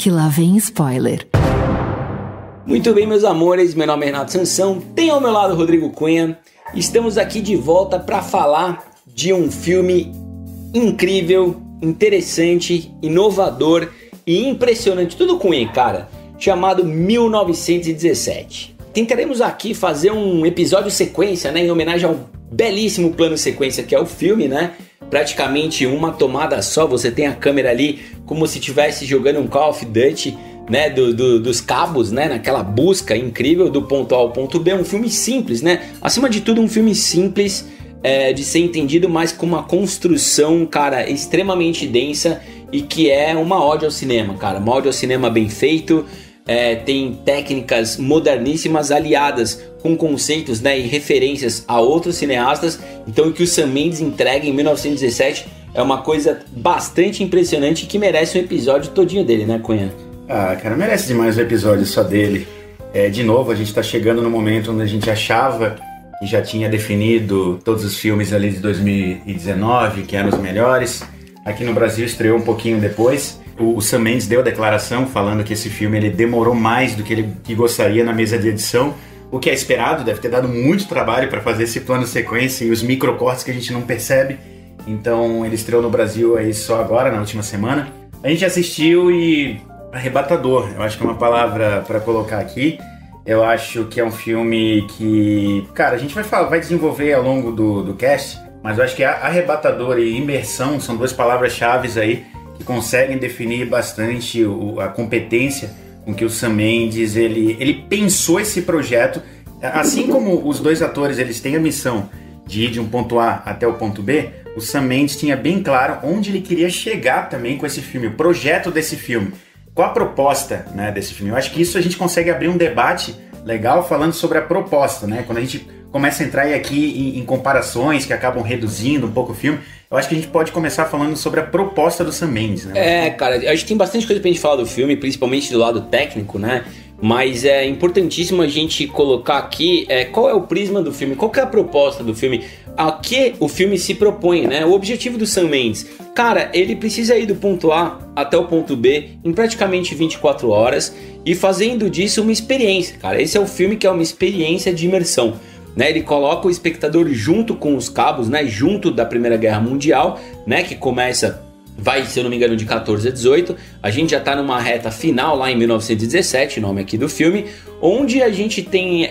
que lá vem spoiler. Muito bem, meus amores, meu nome é Renato Sansão, tem ao meu lado Rodrigo Cunha. Estamos aqui de volta para falar de um filme incrível, interessante, inovador e impressionante, tudo com E, cara, chamado 1917. Tentaremos aqui fazer um episódio sequência, né, em homenagem ao belíssimo plano sequência que é o filme, né? Praticamente uma tomada só, você tem a câmera ali como se estivesse jogando um Call of Duty, né, dos cabos, né, naquela busca incrível do ponto A ao ponto B. Um filme simples, né, acima de tudo um filme simples de ser entendido, mas com uma construção, cara, extremamente densa e que é uma ode ao cinema, cara, uma ode ao cinema bem feito. Tem técnicas moderníssimas aliadas com conceitos, né, e referências a outros cineastas. Então o que o Sam Mendes entrega em 1917 é uma coisa bastante impressionante que merece um episódio todinho dele, né, Cunha? Ah, cara, merece demais um episódio só dele. De novo, a gente tá chegando no momento onde a gente achava que já tinha definido todos os filmes ali de 2019, que eram os melhores. Aqui no Brasil estreou um pouquinho depois. O Sam Mendes deu a declaração falando que esse filme ele demorou mais do que ele gostaria na mesa de edição, o que é esperado, deve ter dado muito trabalho para fazer esse plano sequência e os microcortes que a gente não percebe. Então ele estreou no Brasil aí só agora, na última semana. A gente assistiu e... arrebatador, eu acho que é uma palavra para colocar aqui. Eu acho que é um filme que, cara, a gente vai desenvolver ao longo do cast, mas eu acho que arrebatador e imersão são duas palavras-chave aí que conseguem definir bastante a competência com que o Sam Mendes ele pensou esse projeto. Assim como os dois atores eles têm a missão de ir de um ponto A até o ponto B, o Sam Mendes tinha bem claro onde ele queria chegar também com esse filme, o projeto desse filme. Qual a proposta, né, desse filme? Eu acho que isso a gente consegue abrir um debate legal falando sobre a proposta, né? Quando a gente começa a entrar aqui em comparações que acabam reduzindo um pouco o filme, eu acho que a gente pode começar falando sobre a proposta do Sam Mendes, né? Cara, acho que tem bastante coisa pra gente falar do filme, principalmente do lado técnico, né? Mas é importantíssimo a gente colocar aqui qual é o prisma do filme, qual que é a proposta do filme, a que o filme se propõe, né? O objetivo do Sam Mendes, cara, ele precisa ir do ponto A até o ponto B em praticamente 24 horas e fazendo disso uma experiência, cara. Esse é o filme que é uma experiência de imersão, né? Ele coloca o espectador junto com os cabos, né? Junto da Primeira Guerra Mundial, né? Que começa... vai, se eu não me engano, de 14 a 18. A gente já tá numa reta final lá em 1917, nome aqui do filme, onde a gente tem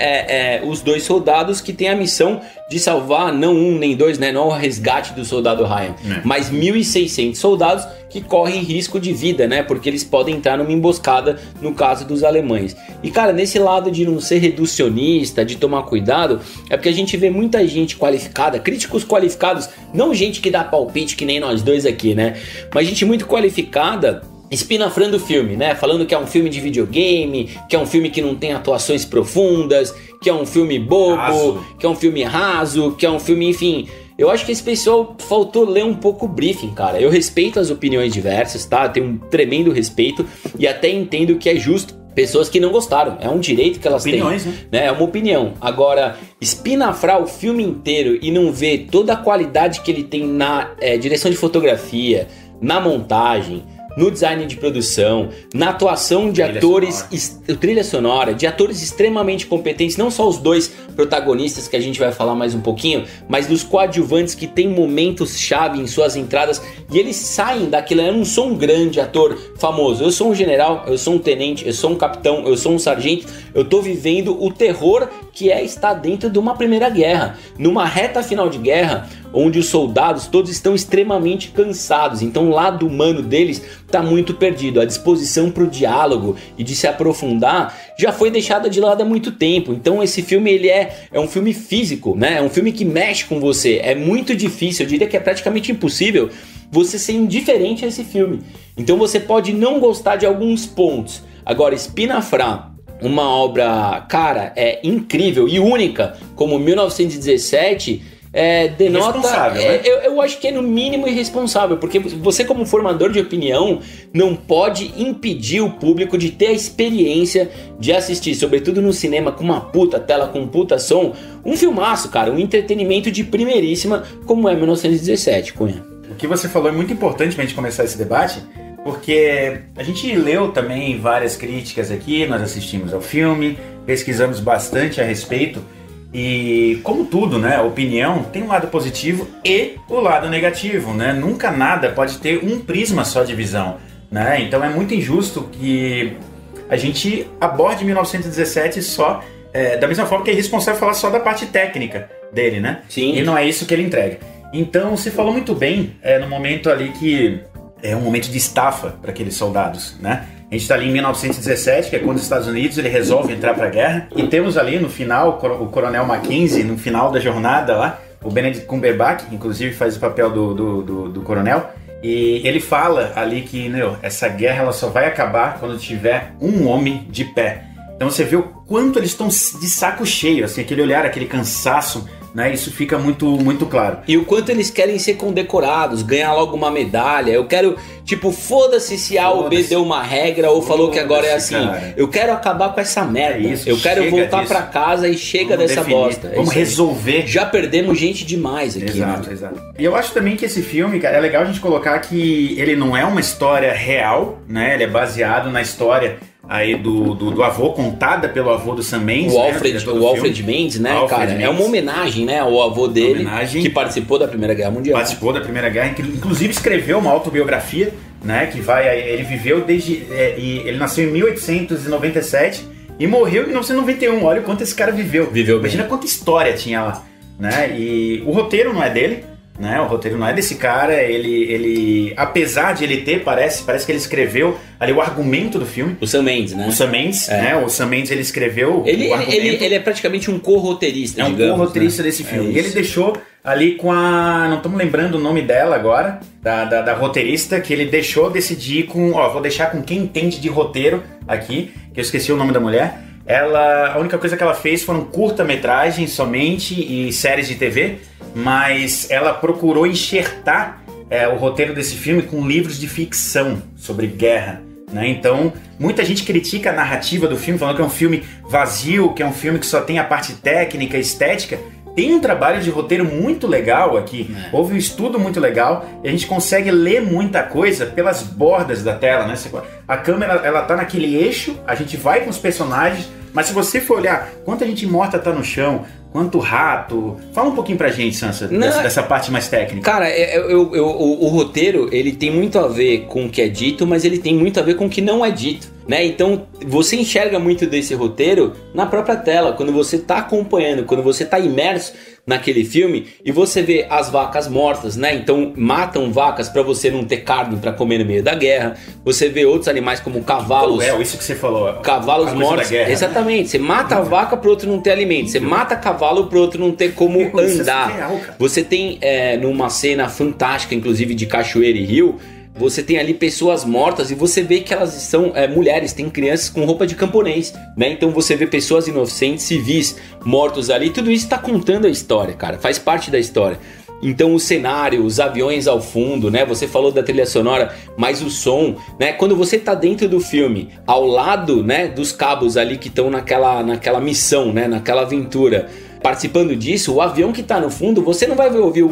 os dois soldados que tem a missão de salvar, não um nem dois, né, não o resgate do soldado Ryan, mas 1.600 soldados que correm risco de vida, né, porque eles podem entrar numa emboscada no caso dos alemães. E cara, nesse lado de não ser reducionista, de tomar cuidado, é porque a gente vê muita gente qualificada, críticos qualificados, não gente que dá palpite que nem nós dois aqui, né, mas gente muito qualificada espinafrando o filme, né? Falando que é um filme de videogame, que é um filme que não tem atuações profundas, que é um filme bobo, que é um filme raso, que é um filme, enfim... Eu acho que esse pessoal faltou ler um pouco o briefing, cara. Eu respeito as opiniões diversas, tá? Eu tenho um tremendo respeito e até entendo que é justo pessoas que não gostaram. É um direito que elas têm, né? É uma opinião. Agora, espinafrar o filme inteiro e não ver toda a qualidade que ele tem na direção de fotografia, na montagem, no design de produção, na atuação de atores, trilha sonora, de atores extremamente competentes, não só os dois protagonistas que a gente vai falar mais um pouquinho, mas dos coadjuvantes que tem momentos-chave em suas entradas e eles saem daquilo. Eu não sou um grande ator famoso, eu sou um general, eu sou um tenente, eu sou um capitão, eu sou um sargento, eu tô vivendo o terror que estar dentro de uma primeira guerra, numa reta final de guerra, onde os soldados todos estão extremamente cansados, então o lado humano deles está muito perdido, a disposição para o diálogo e de se aprofundar já foi deixada de lado há muito tempo. Então esse filme ele é um filme físico, né? É um filme que mexe com você, é muito difícil, eu diria que é praticamente impossível você ser indiferente a esse filme. Então você pode não gostar de alguns pontos, agora espinafrar uma obra, cara, incrível e única como 1917 denota, né? eu acho que é no mínimo irresponsável, porque você como formador de opinião não pode impedir o público de ter a experiência de assistir, sobretudo no cinema com uma puta tela, com um puta som, um filmaço, cara, um entretenimento de primeiríssima como é 1917, Cunha. O que você falou é muito importante pra gente começar esse debate, porque a gente leu também várias críticas aqui, nós assistimos ao filme, pesquisamos bastante a respeito, e como tudo, né, a opinião tem um lado positivo e o lado negativo, né? Nunca nada pode ter um prisma só de visão, né? Então é muito injusto que a gente aborde 1917 só, da mesma forma que é irresponsável falar só da parte técnica dele, né? Sim. E não é isso que ele entrega. Então você falou muito bem no momento ali que é um momento de estafa para aqueles soldados, né? A gente está ali em 1917, que é quando os Estados Unidos ele resolve entrar para a guerra, e temos ali no final o Coronel Mackenzie, no final da jornada lá, o Benedict Cumberbatch, que inclusive faz o papel do coronel, e ele fala ali que essa guerra ela só vai acabar quando tiver um homem de pé. Então você vê o quanto eles estão de saco cheio, assim, aquele olhar, aquele cansaço, né? Isso fica muito, muito claro. E o quanto eles querem ser condecorados, ganhar logo uma medalha. Eu quero, foda-se se A ou B deu uma regra ou falou que agora é assim. Cara. Eu quero acabar com essa merda. Eu quero voltar pra casa e chega dessa bosta. Vamos resolver. Já perdemos gente demais aqui. Exato, né? Exato. E eu acho também que esse filme, cara, é legal a gente colocar que ele não é uma história real, né? Ele é baseado na história aí do avô, contada pelo avô do Sam Mendes, o Alfred Mendes, né, cara? Mendes. É uma homenagem, né, ao avô dele, que participou da Primeira Guerra Mundial. Participou da Primeira Guerra, inclusive escreveu uma autobiografia, né, ele viveu desde... ele nasceu em 1897 e morreu em 1991. Olha o quanto esse cara viveu. Imagina quanta história tinha lá, né? E o roteiro não é dele, né? O roteiro não é desse cara. Ele apesar de ele ter, parece que ele escreveu ali o argumento do filme. O Sam Mendes, né? O Sam Mendes, né? O Sam Mendes, ele escreveu o argumento. Ele é praticamente um co-roteirista, digamos. É um co-roteirista, né, desse filme. E ele deixou ali com a... Não estamos lembrando o nome dela agora, da roteirista, que ele deixou decidir com... vou deixar com quem entende de roteiro aqui, que eu esqueci o nome da mulher. A única coisa que ela fez foram curta-metragens somente e séries de TV, mas ela procurou enxertar o roteiro desse filme com livros de ficção sobre guerra, né? Então, muita gente critica a narrativa do filme, falando que é um filme vazio, que é um filme que só tem a parte técnica, estética. Tem um trabalho de roteiro muito legal aqui, houve um estudo muito legal, e a gente consegue ler muita coisa pelas bordas da tela, né? A câmera, ela tá naquele eixo, a gente vai com os personagens, mas se você for olhar quanta gente morta tá no chão, quanto rato... Fala um pouquinho pra gente, Sansa, dessa parte mais técnica. Cara, o roteiro, ele tem muito a ver com o que é dito, mas ele tem muito a ver com o que não é dito, né? Então, você enxerga muito desse roteiro na própria tela, quando você tá acompanhando, quando você tá imerso naquele filme e você vê as vacas mortas, né? Então matam vacas para você não ter carne para comer no meio da guerra. Você vê outros animais como cavalos. Isso que você falou. Cavalos mortos. Guerra, exatamente. Né? Você mata a vaca para outro não ter alimento. Você mata cavalo para outro não ter como andar. Você tem numa cena fantástica, inclusive de Cachoeira e Rio, você tem ali pessoas mortas e você vê que elas são mulheres, tem crianças com roupa de camponês, né? Então você vê pessoas inocentes, civis, mortos ali. Tudo isso tá contando a história, cara. Faz parte da história. Então o cenário, os aviões ao fundo, né? Você falou da trilha sonora, mas o som, né? Quando você tá dentro do filme, ao lado, né, dos cabos ali que estão naquela missão, né? Naquela aventura, participando disso, o avião que tá no fundo, você não vai ouvir o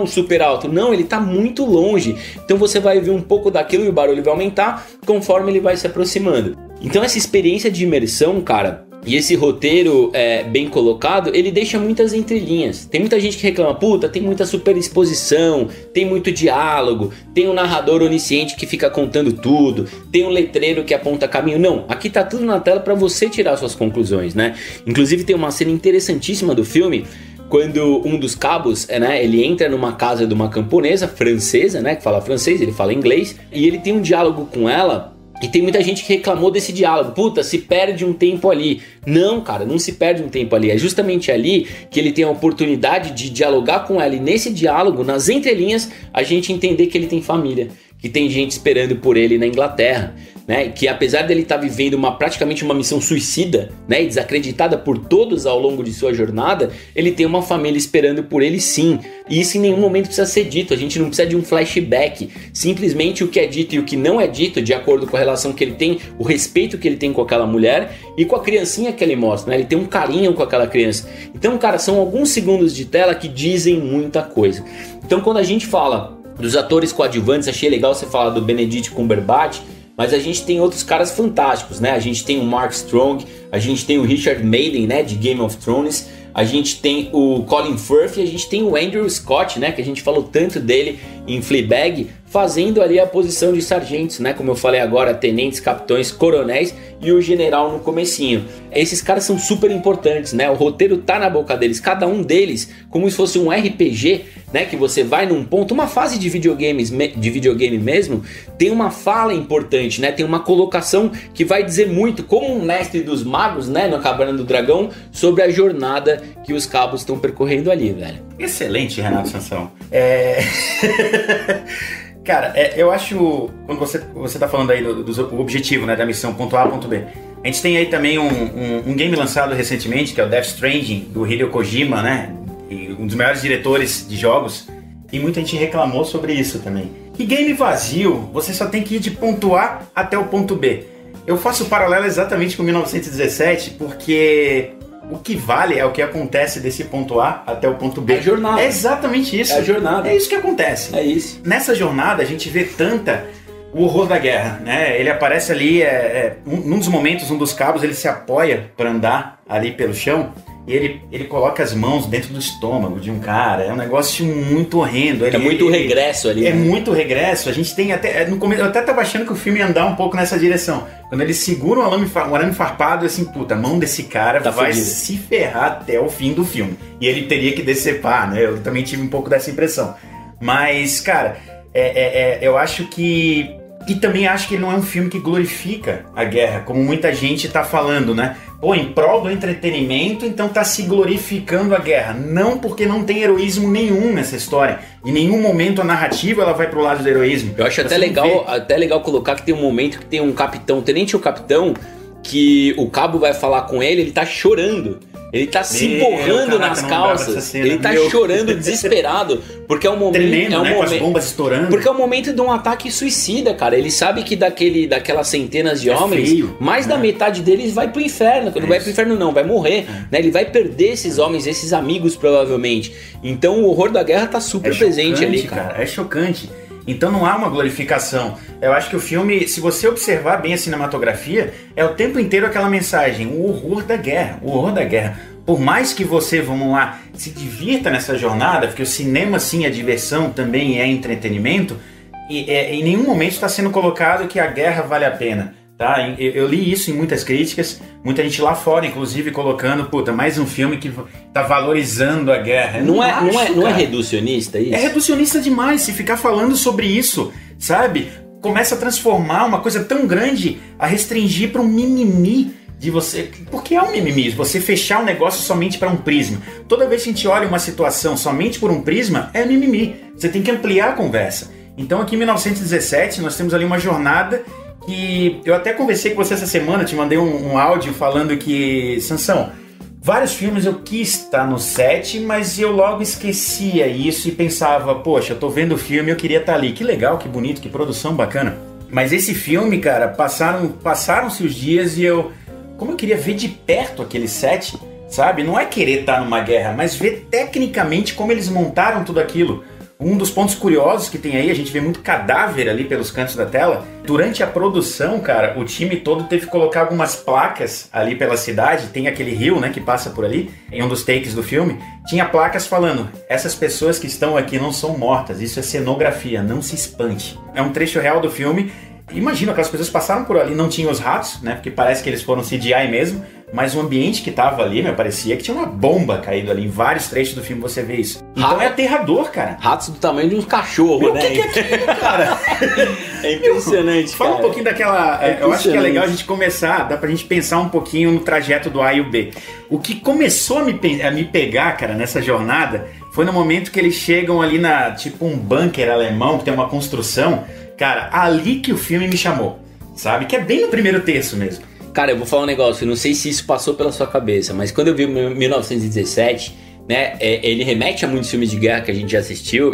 super alto, não, ele tá muito longe, então você vai ver um pouco daquilo e o barulho vai aumentar conforme ele vai se aproximando. Então essa experiência de imersão, cara, e esse roteiro bem colocado, ele deixa muitas entrelinhas. Tem muita gente que reclama, puta, tem muita superexposição, tem muito diálogo, tem um narrador onisciente que fica contando tudo, tem um letreiro que aponta caminho. Não, aqui tá tudo na tela para você tirar suas conclusões, né? Inclusive tem uma cena interessantíssima do filme, quando um dos cabos, né, ele entra numa casa de uma camponesa francesa, né, que fala francês, ele fala inglês, e ele tem um diálogo com ela. E tem muita gente que reclamou desse diálogo. Puta, se perde um tempo ali. Não, cara, não se perde um tempo ali. É justamente ali que ele tem a oportunidade de dialogar com ela. E nesse diálogo, nas entrelinhas, a gente entender que ele tem família, que tem gente esperando por ele na Inglaterra, né? Que apesar dele estar vivendo praticamente uma missão suicida, né? E desacreditada por todos ao longo de sua jornada, ele tem uma família esperando por ele, sim. E isso em nenhum momento precisa ser dito. A gente não precisa de um flashback. Simplesmente o que é dito e o que não é dito, de acordo com a relação que ele tem, o respeito que ele tem com aquela mulher e com a criancinha que ele mostra, né? Ele tem um carinho com aquela criança. Então, cara, são alguns segundos de tela que dizem muita coisa. Então, quando a gente fala Dos atores coadjuvantes, achei legal você falar do Benedict Cumberbatch, mas a gente tem outros caras fantásticos, né? A gente tem o Mark Strong, a gente tem o Richard Madden, né, de Game of Thrones, a gente tem o Colin Firth e a gente tem o Andrew Scott, né, que a gente falou tanto dele em Fleabag, fazendo ali a posição de sargentos, né, como eu falei agora, tenentes, capitães, coronéis e o general no comecinho. Esses caras são super importantes, né, o roteiro tá na boca deles, cada um deles como se fosse um RPG, né, que você vai num ponto, uma fase de videogame mesmo, tem uma fala importante, né, tem uma colocação que vai dizer muito, como um mestre dos magos, né, no Caverna do Dragão, sobre a jornada que os cabos estão percorrendo ali, velho. Excelente, Renato Sansão. Cara, eu acho, quando você tá falando aí do objetivo, né, da missão, ponto A, ponto B, a gente tem aí também um game lançado recentemente, que é o Death Stranding, do Hideo Kojima, né, um dos maiores diretores de jogos, e muita gente reclamou sobre isso também. Que game vazio, você só tem que ir de ponto A até o ponto B. Eu faço o paralelo exatamente com 1917, porque o que vale é o que acontece desse ponto A até o ponto B. É a jornada. É exatamente isso. É a jornada. É isso que acontece. É isso. Nessa jornada a gente vê o horror da guerra, né? Ele aparece ali, num dos momentos, um dos cabos, ele se apoia para andar ali pelo chão e ele coloca as mãos dentro do estômago de um cara. É um negócio muito horrendo. Regresso ali. É muito regresso. A gente tem até... No começo, eu até tava achando que o filme ia andar um pouco nessa direção. Quando ele segura um arame farpado, assim, puta, a mão desse cara vai se ferrar até o fim do filme. E ele teria que decepar, né? Eu também tive um pouco dessa impressão. Mas, cara, eu acho que... E também acho que ele não é um filme que glorifica a guerra, como muita gente tá falando, né? Pô, em prol do entretenimento, então tá se glorificando a guerra. Não, porque não tem heroísmo nenhum nessa história. Em nenhum momento a narrativa ela vai pro lado do heroísmo. Eu acho até legal colocar que tem um momento que tem um capitão, tenente ou capitão, que o cabo vai falar com ele tá chorando. Ele tá se borrando nas calças. Ele tá chorando desesperado. Porque é um momento. Tremendo, né? Com as bombas estourando. Porque é o momento de um ataque suicida, cara. Ele sabe que daquelas centenas de homens, mais da metade deles vai pro inferno. Não vai pro inferno, não, vai morrer. Né? Ele vai perder esses homens, esses amigos, provavelmente. Então o horror da guerra tá super presente ali, cara. É chocante. Então não há uma glorificação. Eu acho que o filme, se você observar bem a cinematografia, é o tempo inteiro aquela mensagem, o horror da guerra, o horror da guerra. Por mais que você, vamos lá, se divirta nessa jornada, porque o cinema sim é diversão, também é entretenimento, e em nenhum momento está sendo colocado que a guerra vale a pena. Tá? Eu li isso em muitas críticas, muita gente lá fora, inclusive, colocando, mais um filme que tá valorizando a guerra. Não é reducionista isso? É reducionista demais, se ficar falando sobre isso, sabe? Começa a transformar uma coisa tão grande, a restringir para um mimimi de você... Porque é um mimimi, você fechar um negócio somente para um prisma. Toda vez que a gente olha uma situação somente por um prisma, é mimimi. Você tem que ampliar a conversa. Então aqui em 1917, nós temos ali uma jornada... que eu até conversei com você essa semana, te mandei um áudio falando que, Sansão, vários filmes eu quis estar no set, mas eu logo esquecia isso e pensava, poxa, eu tô vendo o filme e eu queria estar ali. Que legal, que bonito, que produção bacana. Mas esse filme, cara, passaram-se os dias e como eu queria ver de perto aquele set, sabe? Não é querer estar numa guerra, mas ver tecnicamente como eles montaram tudo aquilo. Um dos pontos curiosos que tem aí, a gente vê muito cadáver ali pelos cantos da tela. Durante a produção, cara, o time todo teve que colocar algumas placas ali pela cidade. Tem aquele rio, né, que passa por ali, em um dos takes do filme. Tinha placas falando, essas pessoas que estão aqui não são mortas, isso é cenografia, não se espante. É um trecho real do filme. Imagina, aquelas pessoas passaram por ali, não tinham os ratos, né, porque parece que eles foram CGI mesmo. Mas o ambiente que tava ali, parecia que tinha uma bomba caído ali. Em vários trechos do filme você vê isso. Então é aterrador, cara. Ratos do tamanho de um cachorro, né? O que é aquilo, cara? É impressionante, Fala um pouquinho daquela... eu acho que é legal a gente começar, dá pra gente pensar um pouquinho no trajeto do A e o B. O que começou a me pegar, cara, nessa jornada, foi no momento que eles chegam ali tipo um bunker alemão, que tem uma construção. Cara, ali que o filme me chamou, sabe? Que é bem no primeiro terço mesmo. Cara, eu vou falar um negócio, eu não sei se isso passou pela sua cabeça, mas quando eu vi 1917, né, ele remete a muitos filmes de guerra que a gente já assistiu,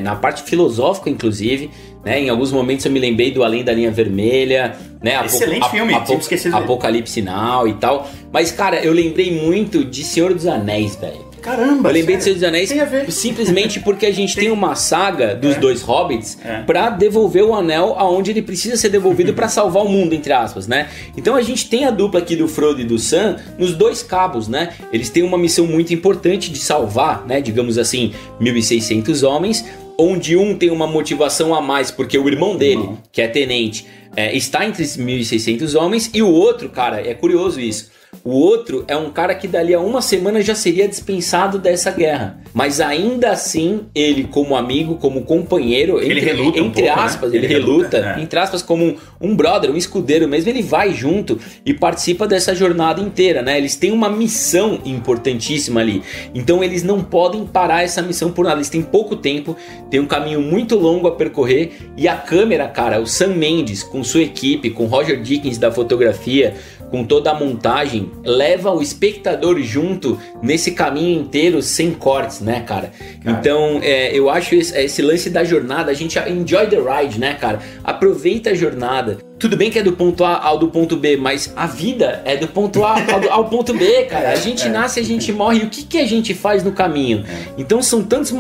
na parte filosófica, inclusive, né, em alguns momentos eu me lembrei do Além da Linha Vermelha, né, excelente filme, Apocalipse Now e tal, mas, cara, eu lembrei muito de Senhor dos Anéis, velho. Caramba, eu lembrei de Senhor sério? dos Anéis Tem a ver. simplesmente porque a gente tem uma saga dos dois hobbits pra devolver o anel aonde ele precisa ser devolvido pra salvar o mundo, entre aspas, né? Então a gente tem a dupla aqui do Frodo e do Sam nos dois cabos, né? Eles têm uma missão muito importante de salvar, né? Digamos assim, 1.600 homens, onde um tem uma motivação a mais porque o irmão dele, que é tenente, está entre esses 1.600 homens, e o outro, cara, é curioso isso. O outro é um cara que dali a uma semana já seria dispensado dessa guerra. Mas ainda assim, ele como amigo, como companheiro, ele reluta entre aspas, né? Ele reluta, entre aspas, como um brother, um escudeiro mesmo, ele vai junto e participa dessa jornada inteira, né? Eles têm uma missão importantíssima ali. Então eles não podem parar essa missão por nada. Eles têm pouco tempo, tem um caminho muito longo a percorrer, e a câmera, cara, o Sam Mendes com sua equipe, com Roger Deakins da fotografia, com toda a montagem, leva o espectador junto nesse caminho inteiro sem cortes, né, cara? Então, eu acho esse lance da jornada, a gente enjoy the ride, né, cara? Aproveita a jornada. Tudo bem que é do ponto A ao do ponto B, mas a vida é do ponto A ao ponto B, cara. A gente nasce, a gente morre, e o que a gente faz no caminho? Então são tantos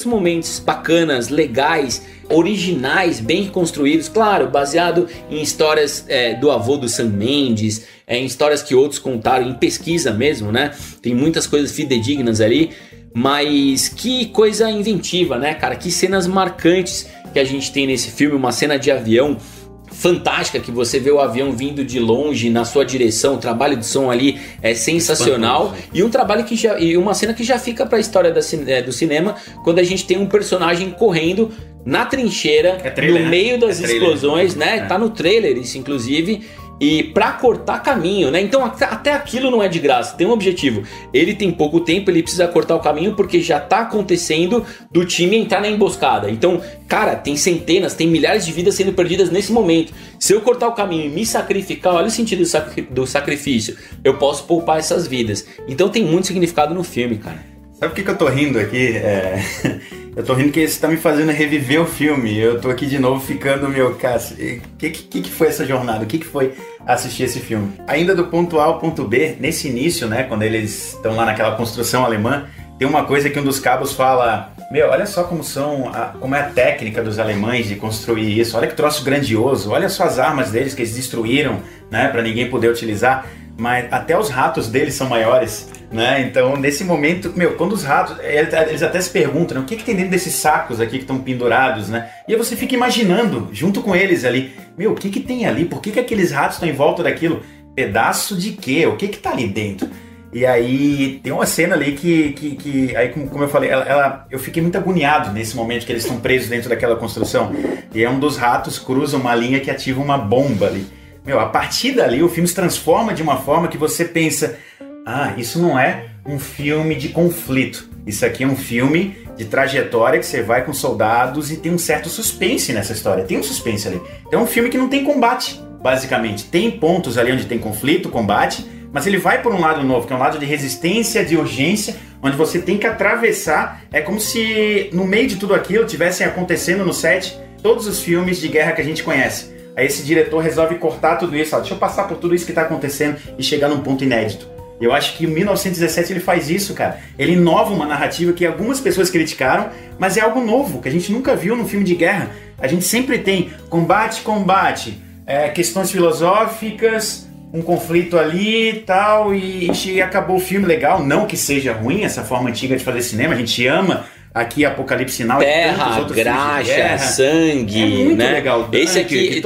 momentos bacanas, legais, originais, bem construídos, claro, baseado em histórias do avô do Sam Mendes, em histórias que outros contaram, em pesquisa mesmo, né? Tem muitas coisas fidedignas ali, mas que coisa inventiva, né, cara? Que cenas marcantes que a gente tem nesse filme, uma cena de avião fantástica, que você vê o avião vindo de longe na sua direção, o trabalho de som ali é sensacional, e um trabalho que e uma cena que já fica para a história do cinema, quando a gente tem um personagem correndo na trincheira, no meio das explosões, né? Tá no trailer isso, inclusive, e pra cortar caminho, né? Então até aquilo não é de graça, tem um objetivo. Ele tem pouco tempo, ele precisa cortar o caminho porque já tá acontecendo do time entrar na emboscada. Então, cara, tem centenas, tem milhares de vidas sendo perdidas nesse momento. Se eu cortar o caminho e me sacrificar, olha o sentido do sacrifício, eu posso poupar essas vidas. Então tem muito significado no filme, cara. Sabe por que eu tô rindo aqui? Eu tô rindo porque você tá me fazendo reviver o filme. Eu tô aqui de novo ficando, meu, cara, o que foi essa jornada? O que foi assistir esse filme? Ainda do ponto A ao ponto B, nesse início, né, quando eles estão lá naquela construção alemã, tem uma coisa que um dos cabos fala: meu, olha só como é a técnica dos alemães de construir isso, olha que troço grandioso, olha só as armas deles que eles destruíram, né, pra ninguém poder utilizar, mas até os ratos deles são maiores, né? Então, nesse momento, meu, quando os ratos, eles até se perguntam, né, o que tem dentro desses sacos aqui que estão pendurados, né? E aí você fica imaginando, junto com eles ali, meu, o que tem ali? Por que aqueles ratos estão em volta daquilo? Pedaço de quê? O que tá ali dentro? E aí tem uma cena ali que aí, como eu falei, eu fiquei muito agoniado nesse momento que eles estão presos dentro daquela construção. E um dos ratos cruza uma linha que ativa uma bomba ali. Meu, a partir dali o filme se transforma de uma forma que você pensa: ah, isso não é um filme de conflito. Isso aqui é um filme de trajetória que você vai com soldados e tem um certo suspense nessa história. Tem um suspense ali. Então é um filme que não tem combate, basicamente. Tem pontos ali onde tem conflito, combate, mas ele vai por um lado novo, que é um lado de resistência, de urgência, onde você tem que atravessar. É como se no meio de tudo aquilo tivessem acontecendo no set todos os filmes de guerra que a gente conhece. Aí esse diretor resolve cortar tudo isso, ó, deixa eu passar por tudo isso que está acontecendo e chegar num ponto inédito. Eu acho que em 1917 ele faz isso, cara. Ele inova uma narrativa que algumas pessoas criticaram, mas é algo novo, que a gente nunca viu num filme de guerra. A gente sempre tem combate, questões filosóficas, um conflito ali e tal, e acabou o filme legal. Não que seja ruim essa forma antiga de fazer cinema, a gente ama aqui Apocalipse Sinal, terra, graxa, sangue, é muito né? Legal. Esse aqui,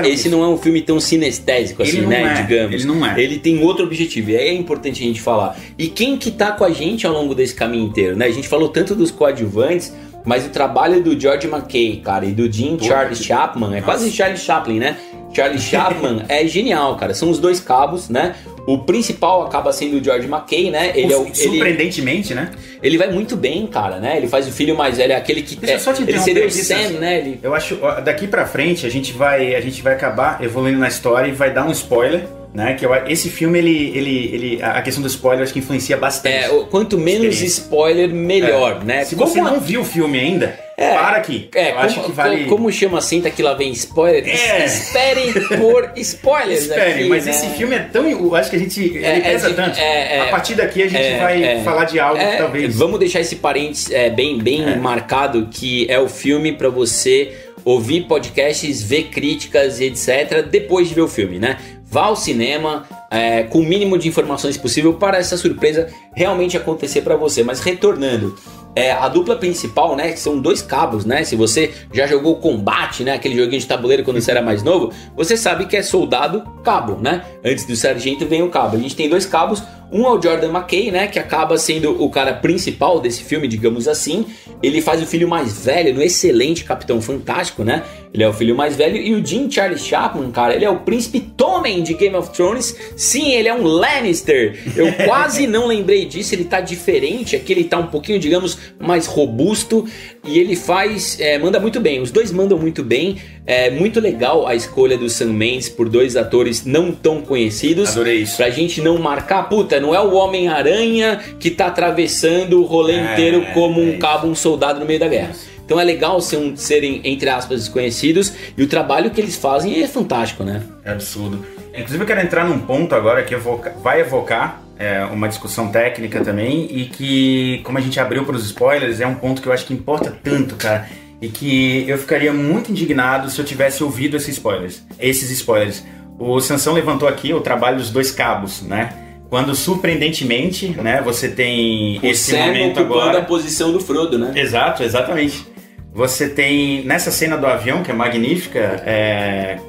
esse não é um filme tão sinestésico assim, né? Digamos. Ele não é. Ele tem outro objetivo, e é importante a gente falar. E quem que tá com a gente ao longo desse caminho inteiro, né? A gente falou tanto dos coadjuvantes, mas o trabalho do George McKay, cara, e do Charlie Chaplin, quase Charlie Chaplin, né? Charlie Chaplin é genial, cara. São os dois cabos, né? O principal acaba sendo o George McKay, né? Surpreendentemente, né? Ele vai muito bem, cara, né? Ele faz o filho mais velho, aquele que... ele seria o Sam, né? Eu acho, daqui pra frente, a gente vai acabar evoluindo na história e vai dar um spoiler, né? Que esse filme, a questão do spoiler, acho que influencia bastante. Quanto menos spoiler, melhor, né? Se você não viu o filme ainda... para aqui. Eu acho que vale... Como chama cinta que lá vem spoiler? Esperem por spoilers. Esperem, aqui, mas né? esse filme é tão... Eu acho que a gente... Ele pesa tanto. A partir daqui a gente vai falar de algo que talvez... Vamos deixar esse parênteses bem marcado, que é o filme pra você ouvir podcasts, ver críticas e etc. depois de ver o filme, né? Vá ao cinema com o mínimo de informações possível para essa surpresa realmente acontecer para você. Mas retornando, a dupla principal, né, que são 2 cabos, né? Se você já jogou Combate, né, aquele joguinho de tabuleiro quando você era mais novo, você sabe que é soldado cabo, né? Antes do sargento vem o cabo. A gente tem 2 cabos. Um é o Jordan McKay, né, que acaba sendo o cara principal desse filme, digamos assim. Ele faz o filho mais velho no excelente Capitão Fantástico, né? Ele é o filho mais velho. E o Jim Charlie Chaplin, cara, ele é o príncipe Tommen de Game of Thrones. Sim, ele é um Lannister. Eu quase não lembrei disso. Ele tá diferente. Aqui ele tá um pouquinho, digamos, mais robusto. E ele manda muito bem. Os 2 mandam muito bem. É muito legal a escolha do Sam Mendes por 2 atores não tão conhecidos. Adorei isso. Pra gente não marcar, não é o Homem-Aranha que tá atravessando o rolê inteiro como um cabo, um soldado no meio da guerra. Então é legal serem, entre aspas, desconhecidos, e o trabalho que eles fazem é fantástico, né? É absurdo. Inclusive eu quero entrar num ponto agora que vai evocar uma discussão técnica também, e que, como a gente abriu para os spoilers, é um ponto que eu acho que importa tanto, cara, e que eu ficaria muito indignado se eu tivesse ouvido esses spoilers. O Sansão levantou aqui o trabalho dos 2 cabos, né? Quando, surpreendentemente, né, você tem esse momento agora... a posição do Frodo, né? Exato, exatamente. Você tem, nessa cena do avião, que é magnífica,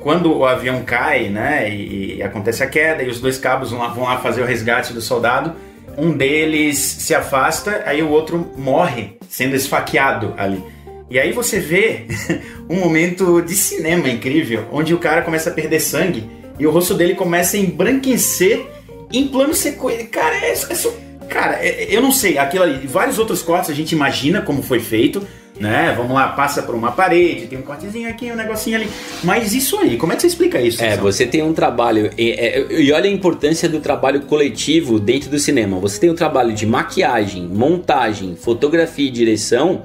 quando o avião cai, né, e acontece a queda, e os 2 cabos vão lá fazer o resgate do soldado, um deles se afasta, aí o outro morre, sendo esfaqueado ali. E aí você vê um momento de cinema incrível, onde o cara começa a perder sangue, e o rosto dele começa a embranquecer em plano sequência. Cara, eu não sei, aquilo ali, vários outros cortes a gente imagina como foi feito, né? Vamos lá, passa por uma parede, tem um cortezinho aqui, um negocinho ali. Mas isso aí, como é que você explica isso? Você tem um trabalho, e olha a importância do trabalho coletivo dentro do cinema. Você tem um trabalho de maquiagem, montagem, fotografia e direção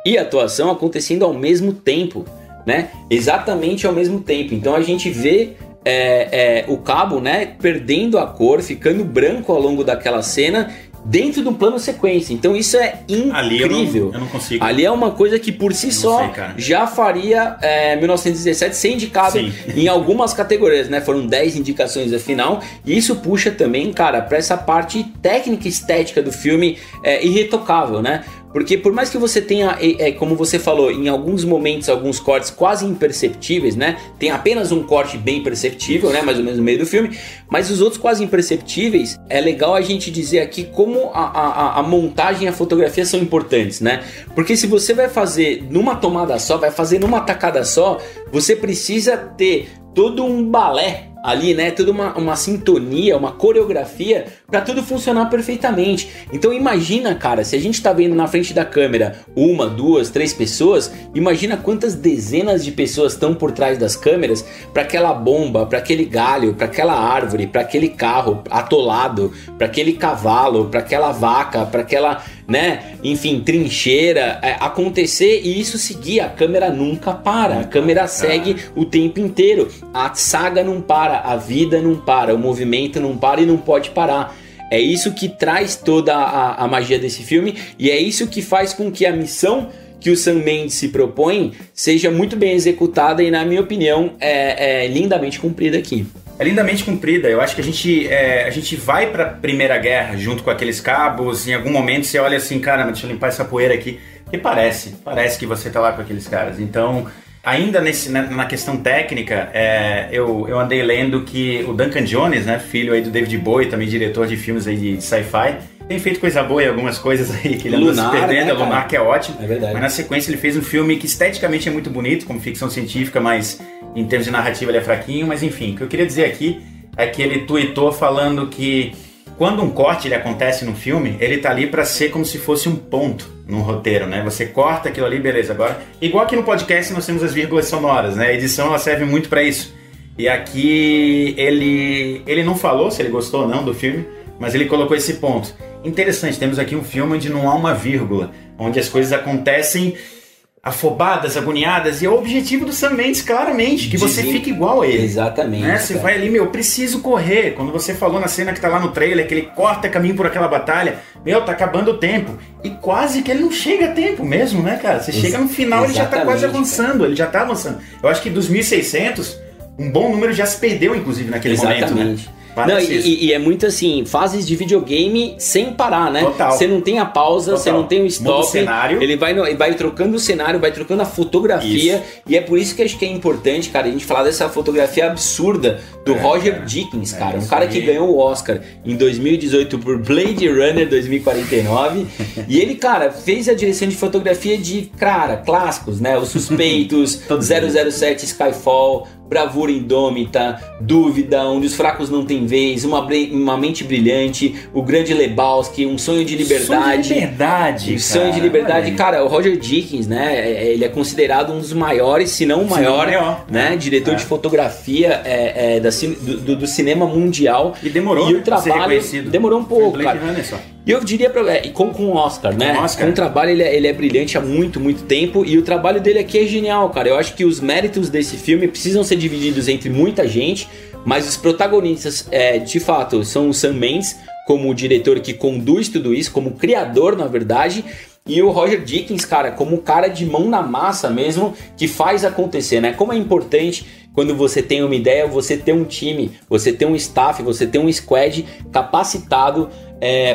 e atuação acontecendo ao mesmo tempo, né? Exatamente ao mesmo tempo. Então a gente vê o cabo, né, perdendo a cor, ficando branco ao longo daquela cena, dentro de um plano sequência. Então isso é incrível. Ali eu não consigo. Ali é uma coisa que por si só já faria 1917 ser indicado em algumas categorias, né? Foram 10 indicações afinal, e isso puxa também, cara, para essa parte técnica e estética do filme irretocável, né? Porque por mais que você tenha, como você falou, em alguns momentos, alguns cortes quase imperceptíveis, né? Tem apenas um corte bem perceptível, né? Mais ou menos no meio do filme. Mas os outros quase imperceptíveis, é legal a gente dizer aqui como a montagem e a fotografia são importantes, né? Porque se você vai fazer numa tomada só, vai fazer numa tacada só, você precisa ter todo um balé ali, né? Toda uma sintonia, uma coreografia para tudo funcionar perfeitamente. Então imagina, cara, se a gente tá vendo na frente da câmera 1, 2, 3 pessoas, imagina quantas dezenas de pessoas estão por trás das câmeras para aquela bomba, para aquele galho, para aquela árvore, para aquele carro atolado, para aquele cavalo, para aquela vaca, para aquela, né, enfim, trincheira acontecer e isso seguir. A câmera nunca para, a câmera segue o tempo inteiro, a saga não para, a vida não para, o movimento não para e não pode parar. É isso que traz toda a magia desse filme, e é isso que faz com que a missão que o Sam Mendes se propõe seja muito bem executada e, na minha opinião, é lindamente cumprida aqui. É lindamente cumprida. Eu acho que a gente vai pra Primeira Guerra junto com aqueles cabos. Em algum momento você olha assim, caramba, deixa eu limpar essa poeira aqui. Porque parece que você tá lá com aqueles caras. Então, ainda na questão técnica, eu andei lendo que o Duncan Jones, né, filho aí do David Bowie, também diretor de filmes aí de sci-fi, tem feito coisa boa em algumas coisas aí que ele anda se perdendo, né, Lunar, que é ótimo. É verdade. Mas na sequência ele fez um filme que esteticamente é muito bonito, como ficção científica, mas em termos de narrativa ele é fraquinho. Mas enfim, o que eu queria dizer aqui é que ele tweetou falando que quando um corte ele acontece no filme, ele tá ali para ser como se fosse um ponto no roteiro, né? Você corta aquilo ali, beleza, agora... Igual aqui no podcast nós temos as vírgulas sonoras, né? A edição ela serve muito para isso. E aqui ele não falou se ele gostou ou não do filme, mas ele colocou esse ponto. Interessante, temos aqui um filme onde não há uma vírgula, onde as coisas acontecem afobadas, agoniadas, e é o objetivo do Sam Mendes, claramente, que você fique igual a ele. Exatamente. Né? Você vai ali, meu, preciso correr. Quando você falou na cena que tá lá no trailer, que ele corta caminho por aquela batalha, meu, tá acabando o tempo. E quase que ele não chega a tempo mesmo, né, cara? Você chega no final, ele já tá quase avançando, cara. Ele já tá avançando. Eu acho que dos 1.600, um bom número já se perdeu, inclusive, naquele momento, né? Não, e é muito assim, fases de videogame sem parar, né? Total. Você não tem a pausa, você não tem o stop. Muda o cenário. Ele vai trocando o cenário, vai trocando a fotografia. Isso. E é por isso que acho que é importante, cara, a gente falar dessa fotografia absurda do Roger Deakins, cara. Um cara que ganhou o Oscar em 2018 por Blade Runner 2049. E ele, cara, fez a direção de fotografia de, cara, clássicos, né? Os Suspeitos, 007 Skyfall, Bravura Indômita, Dúvida, Onde os Fracos Não Têm Vez, Uma Mente Brilhante, O Grande Lebowski, Um Sonho de Liberdade. Sonho de Liberdade. Cara, o Roger Deakins, né? Ele é considerado um dos maiores, se não o maior, né? Diretor de fotografia do cinema mundial. E demorou, e o trabalho demorou um pouco, cara. E eu diria com o Oscar, né? Com o trabalho ele é brilhante há muito, muito tempo. E o trabalho dele aqui é genial, cara. Eu acho que os méritos desse filme precisam ser divididos entre muita gente, mas os protagonistas, de fato, são o Sam Mendes, como o diretor que conduz tudo isso, como criador, na verdade, e o Roger Deakins, cara, como o cara de mão na massa mesmo, que faz acontecer, né? Como é importante quando você tem uma ideia, você ter um time, você ter um staff, você ter um squad capacitado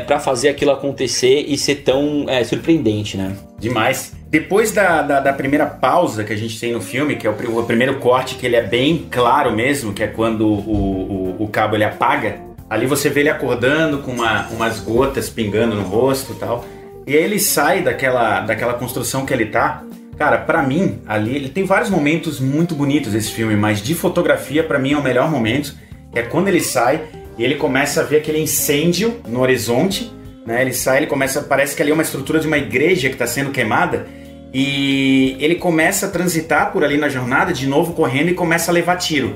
para fazer aquilo acontecer e ser tão surpreendente, né? Demais. Depois da primeira pausa que a gente tem no filme, que é o primeiro corte, que ele é bem claro mesmo, que é quando o cabo ele apaga, ali você vê ele acordando com umas gotas pingando no rosto e tal, e aí ele sai daquela construção que ele tá. Cara, pra mim, ali, ele tem vários momentos muito bonitos esse filme, mas de fotografia, pra mim é o melhor momento, que é quando ele sai e ele começa a ver aquele incêndio no horizonte, né? Ele sai, parece que ali é uma estrutura de uma igreja que está sendo queimada, e ele começa a transitar por ali na jornada, de novo correndo, e começa a levar tiro.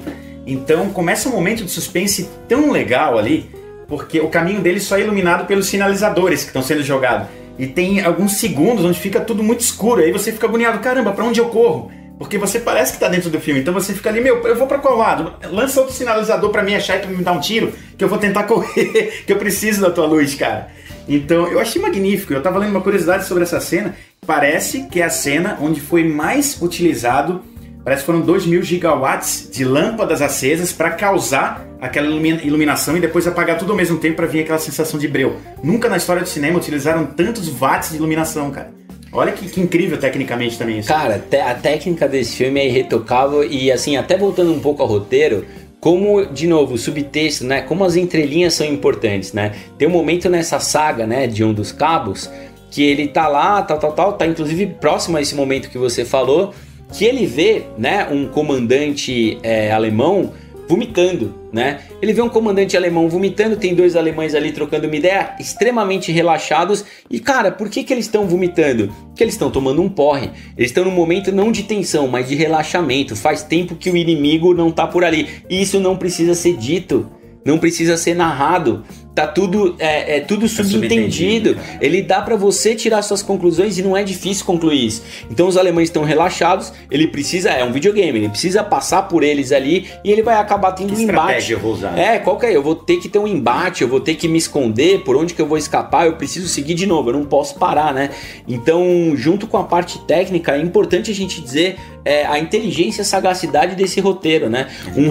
Então começa um momento de suspense tão legal ali, porque o caminho dele só é iluminado pelos sinalizadores que estão sendo jogados. E tem alguns segundos onde fica tudo muito escuro, aí você fica agoniado, caramba, pra onde eu corro? Porque você parece que tá dentro do filme, então você fica ali, meu, eu vou pra qual lado? Lança outro sinalizador pra me achar e pra me dar um tiro, que eu vou tentar correr, que eu preciso da tua luz, cara. Então, eu achei magnífico, eu tava lendo uma curiosidade sobre essa cena, parece que é a cena onde foi mais utilizado, parece que foram 2.000 gigawatts de lâmpadas acesas para causar aquela iluminação e depois apagar tudo ao mesmo tempo para vir aquela sensação de breu. Nunca na história do cinema utilizaram tantos watts de iluminação, cara. Olha que incrível tecnicamente também isso. Cara, a técnica desse filme é irretocável e assim, até voltando um pouco ao roteiro, como, de novo, o subtexto, né? Como as entrelinhas são importantes, né? Tem um momento nessa saga, né, de um dos cabos, que ele tá lá, tá inclusive próximo a esse momento que você falou, que ele vê, né, um comandante alemão vomitando, né? Ele vê um comandante alemão vomitando, tem dois alemães ali trocando uma ideia, extremamente relaxados. E cara, por que eles estão vomitando? Porque eles estão tomando um porre. Eles estão num momento não de tensão, mas de relaxamento. Faz tempo que o inimigo não tá por ali. E isso não precisa ser dito, não precisa ser narrado. Tá tudo, tudo subentendido. Ele dá pra você tirar suas conclusões e não é difícil concluir isso. Então os alemães estão relaxados, ele precisa, é um videogame, ele precisa passar por eles ali e ele vai acabar tendo um embate. Eu vou usar? Qual que é? Eu vou ter que ter um embate, eu vou ter que me esconder, por onde que eu vou escapar, eu preciso seguir de novo, eu não posso parar, né? Então, junto com a parte técnica, é importante a gente dizer a inteligência e a sagacidade desse roteiro, né? Um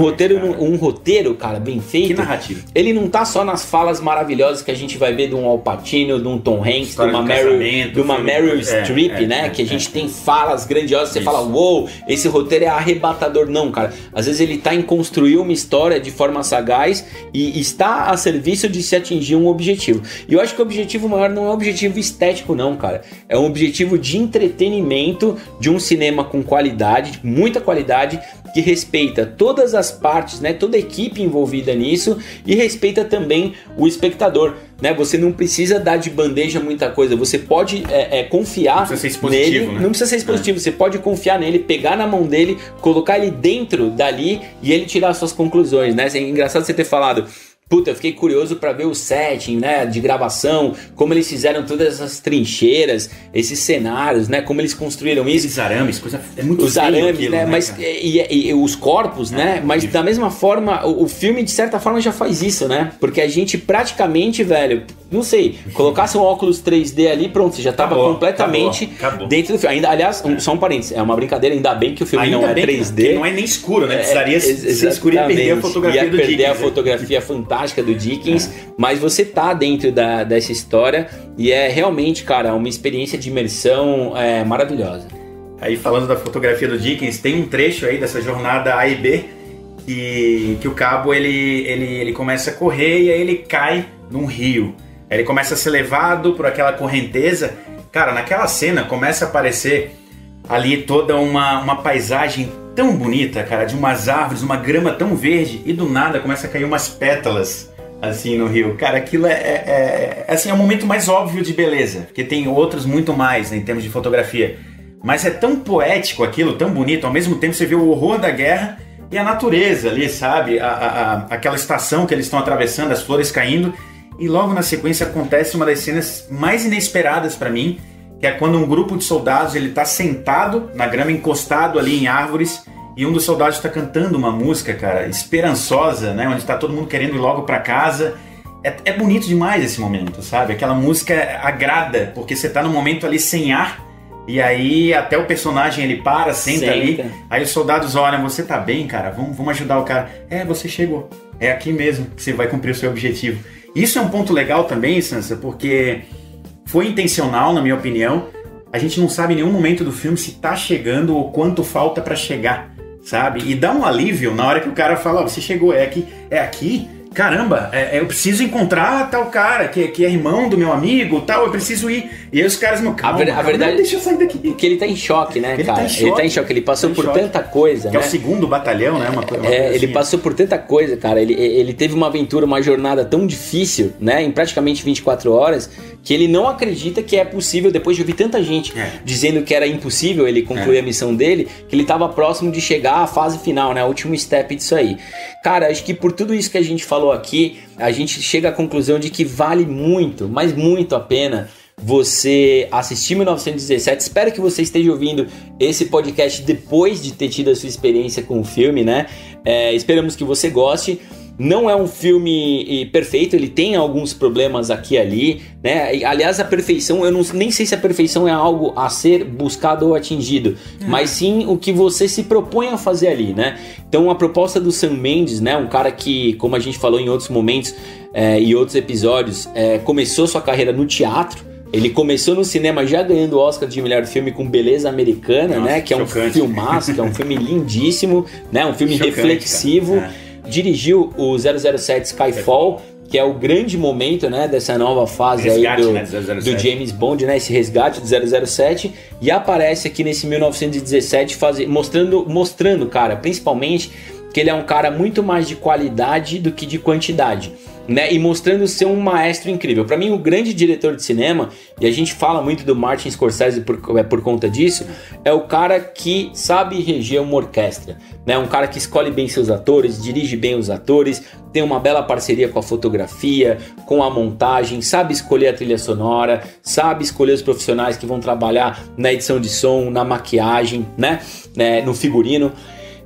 roteiro, cara, bem feito. Que narrativa. Ele não tá só nas falas maravilhosas que a gente vai ver de um Al Pacino, de um Tom Hanks, de uma Meryl Streep, né? Que a gente tem falas grandiosas, você fala, uou, esse roteiro é arrebatador. Não, cara, às vezes ele tá em construir uma história de forma sagaz e está a serviço de se atingir um objetivo. E eu acho que o objetivo maior não é um objetivo estético, não, cara. É um objetivo de entretenimento, de um cinema com qualidade, muita qualidade, que respeita todas as partes, né, toda a equipe envolvida nisso e respeita também o espectador, né? Você não precisa dar de bandeja muita coisa, você pode confiar nele, né? Não precisa ser expositivo, você pode confiar nele, pegar na mão dele, colocar ele dentro dali e ele tirar suas conclusões, né? É engraçado você ter falado, puta, eu fiquei curioso pra ver o setting, né, de gravação, como eles fizeram todas essas trincheiras, esses cenários, né, como eles construíram isso. Os arames, coisa é muito os arames, aquilo, né, mas e os corpos, né, mas da mesma forma, o filme de certa forma já faz isso, né, porque a gente praticamente, velho, não sei, colocasse um óculos 3D ali, pronto, você já tava completamente acabou. Dentro do filme. Ainda, aliás, só um parênteses, é uma brincadeira, ainda bem que o filme não é 3D. Não é nem escuro, né? Precisaria ser escuro e perder a fotografia do Dickens. Ia perder a fotografia fantástica do Dickens, mas você tá dentro dessa história e é realmente, cara, uma experiência de imersão maravilhosa. Aí, falando da fotografia do Dickens, tem um trecho aí dessa jornada A e B que o cabo, ele começa a correr e aí ele cai num rio. Aí ele começa a ser levado por aquela correnteza. Cara, naquela cena começa a aparecer ali toda uma paisagem tão bonita, cara, de umas árvores, uma grama tão verde, e do nada começa a cair umas pétalas assim no rio. Cara, aquilo assim, é o momento mais óbvio de beleza, porque tem outros muito mais, né, em termos de fotografia. Mas é tão poético aquilo, tão bonito, ao mesmo tempo você vê o horror da guerra e a natureza ali, sabe? Aquela estação que eles estão atravessando, as flores caindo. E logo na sequência acontece uma das cenas mais inesperadas pra mim, que é quando um grupo de soldados ele tá sentado na grama, encostado ali em árvores, e um dos soldados está cantando uma música, cara, esperançosa, né? Onde tá todo mundo querendo ir logo pra casa. É bonito demais esse momento, sabe? Aquela música agrada, porque você tá num momento ali sem ar, e aí até o personagem ele para, senta ali, aí os soldados olham, você tá bem, cara? Vamos ajudar o cara. Você chegou. É aqui mesmo que você vai cumprir o seu objetivo. Isso é um ponto legal também, Sansa, porque foi intencional, na minha opinião. A gente não sabe em nenhum momento do filme se tá chegando ou quanto falta pra chegar, sabe? E dá um alívio na hora que o cara fala, você chegou, é aqui? Caramba, eu preciso encontrar tal cara que é irmão do meu amigo, tal, eu preciso ir. E aí os caras, calma, a verdade, não, deixa eu sair daqui. Porque ele tá em choque, né, cara? Ele tá em choque, ele passou por tanta coisa, que né? É o 2º batalhão, né? Ele passou por tanta coisa, cara. Ele teve uma aventura, uma jornada tão difícil, né? Em praticamente 24 horas, que ele não acredita que é possível, depois de ouvir tanta gente dizendo que era impossível ele concluir a missão dele, que ele tava próximo de chegar à fase final, né? O último step disso aí. Cara, acho que por tudo isso que a gente falou aqui, a gente chega à conclusão de que vale muito, mas muito a pena você assistir 1917. Espero que você esteja ouvindo esse podcast depois de ter tido a sua experiência com o filme, né? Esperamos que você goste. Não é um filme perfeito, ele tem alguns problemas aqui e ali, né? Aliás, a perfeição, eu nem sei se a perfeição é algo a ser buscado ou atingido, mas sim o que você se propõe a fazer ali, né? Então a proposta do Sam Mendes, né? Um cara que, como a gente falou em outros momentos e outros episódios, começou sua carreira no teatro. Ele começou no cinema já ganhando o Oscar de melhor filme com Beleza Americana, né? Que é um filmaço, que é um filme lindíssimo, né? Um filme reflexivo. Dirigiu o 007 Skyfall, que é o grande momento, né, dessa nova fase resgate, aí do James Bond, né, esse resgate do 007, e aparece aqui nesse 1917 mostrando, cara, principalmente que ele é um cara muito mais de qualidade do que de quantidade, né? E mostrando ser um maestro incrível. Para mim, o grande diretor de cinema, e a gente fala muito do Martin Scorsese por conta disso, é o cara que sabe reger uma orquestra, né? Um cara que escolhe bem seus atores, dirige bem os atores, tem uma bela parceria com a fotografia, com a montagem, sabe escolher a trilha sonora, sabe escolher os profissionais que vão trabalhar na edição de som, na maquiagem, né? No figurino.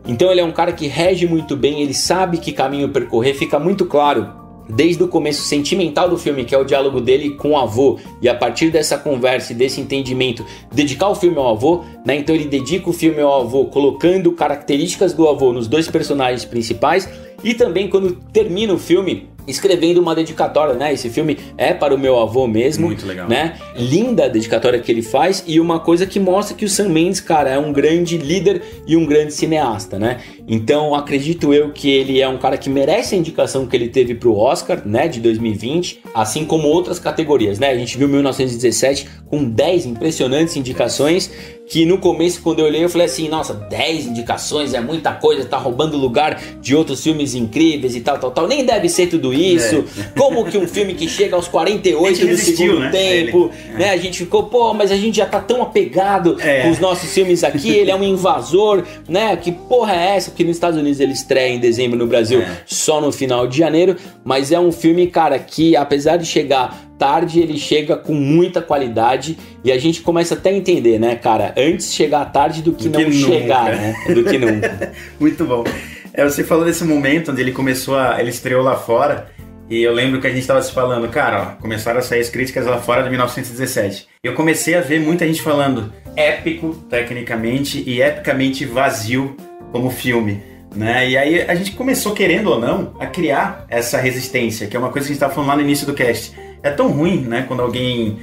Então ele é um cara que rege muito bem, ele sabe que caminho percorrer, fica muito claro desde o começo sentimental do filme, que é o diálogo dele com o avô, e a partir dessa conversa e desse entendimento, dedicar o filme ao avô, né? Então ele dedica o filme ao avô, colocando características do avô nos dois personagens principais, e também quando termina o filme, escrevendo uma dedicatória, né? Esse filme é para o meu avô mesmo. Muito legal. Né? Linda a dedicatória que ele faz, e uma coisa que mostra que o Sam Mendes, cara, é um grande líder e um grande cineasta, né? Então acredito eu que ele é um cara que merece a indicação que ele teve pro Oscar, né, de 2020, assim como outras categorias, né? A gente viu 1917 com 10 impressionantes indicações, que no começo, quando eu olhei, eu falei assim, nossa, 10 indicações é muita coisa, tá roubando lugar de outros filmes incríveis e tal, nem deve ser tudo isso. Como que um filme que chega aos 48 do segundo tempo, né? A gente ficou, mas a gente já tá tão apegado com os nossos filmes aqui, ele é um invasor, né? Que porra é essa? que nos Estados Unidos ele estreia em dezembro, no Brasil só no final de janeiro, mas é um filme, cara, que apesar de chegar tarde, ele chega com muita qualidade e a gente começa até a entender, né, cara, antes chegar tarde do que não chegar, né, do que nunca. Muito bom. Você falou desse momento onde ele ele estreou lá fora. E eu lembro que a gente estava se falando, cara, ó, começaram a sair as críticas lá fora de 1917. Eu comecei a ver muita gente falando épico, tecnicamente, e epicamente vazio como filme, né? E aí a gente começou, querendo ou não, a criar essa resistência, que é uma coisa que a gente estava falando lá no início do cast. É tão ruim, né, quando alguém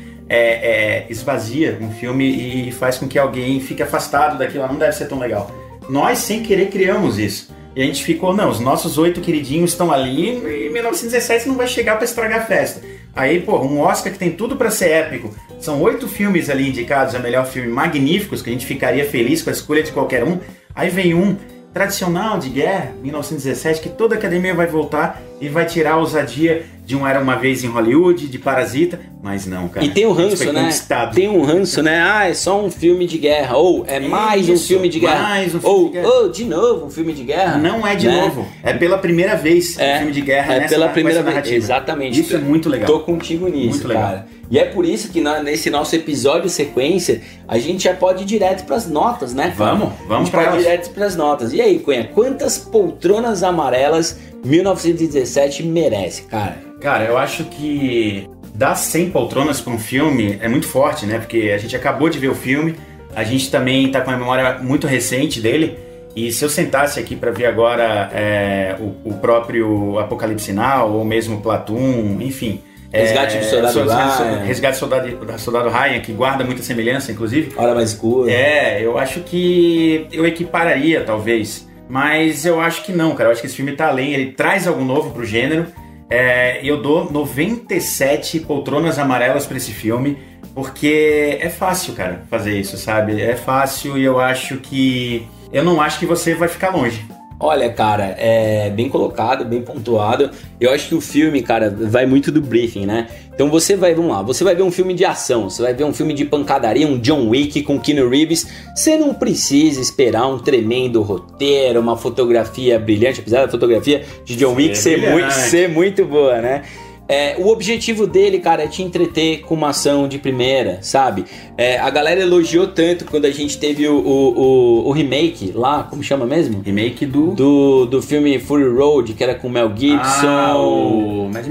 esvazia um filme e faz com que alguém fique afastado daquilo, não deve ser tão legal. Nós, sem querer, criamos isso. E a gente ficou, não, os nossos 8 queridinhos estão ali e 1917 não vai chegar para estragar a festa. Aí, pô, um Oscar que tem tudo para ser épico. São 8 filmes ali indicados a melhor filme, magníficos, que a gente ficaria feliz com a escolha de qualquer um. Aí vem um tradicional de guerra, 1917, que toda a academia vai voltar e vai tirar a ousadia de um Era Uma Vez em Hollywood, de Parasita, mas não, cara. E tem um ranço, né? Tem um ranço, né? Ah, é só um filme de guerra, ou é mais um filme de guerra, mais um filme de guerra. Ou de novo um filme de guerra. Não é de novo, é pela primeira vez um filme de guerra pela primeira vez, narrativa. Exatamente. Isso é muito legal. Tô contigo nisso, muito legal, cara. E é por isso que nesse nosso episódio sequência, a gente já pode ir direto pras notas, né? Vamos para ir direto pras notas. E aí, Cunha, quantas poltronas amarelas 1917 merece, cara? Cara, eu acho que dar 100 poltronas para um filme é muito forte, né? Porque a gente acabou de ver o filme, a gente também tá com a memória muito recente dele, e se eu sentasse aqui para ver agora o próprio Apocalipse Now, ou mesmo Platoon, enfim... Resgate do Soldado Ryan. Resgate do Soldado Ryan, que guarda muita semelhança, inclusive. Hora Mais Escura. Eu acho que eu equipararia, talvez. Mas eu acho que não, cara. Eu acho que esse filme tá além. Ele traz algo novo pro gênero. Eu dou 97 poltronas amarelas pra esse filme. Porque é fácil, cara, fazer isso, sabe? É fácil e eu acho que... Eu não acho que você vai ficar longe. Olha, cara, é bem colocado, bem pontuado. Eu acho que o filme, cara, vai muito do briefing, né? Então você vai ver um filme de ação, você vai ver um filme de pancadaria, um John Wick com Keanu Reeves. Você não precisa esperar um tremendo roteiro, uma fotografia brilhante, apesar da fotografia de John Wick ser muito boa, né? O objetivo dele, cara, é te entreter com uma ação de primeira, sabe? A galera elogiou tanto quando a gente teve o remake lá, como chama mesmo? Remake do filme Fury Road, que era com Mel Gibson. O Mad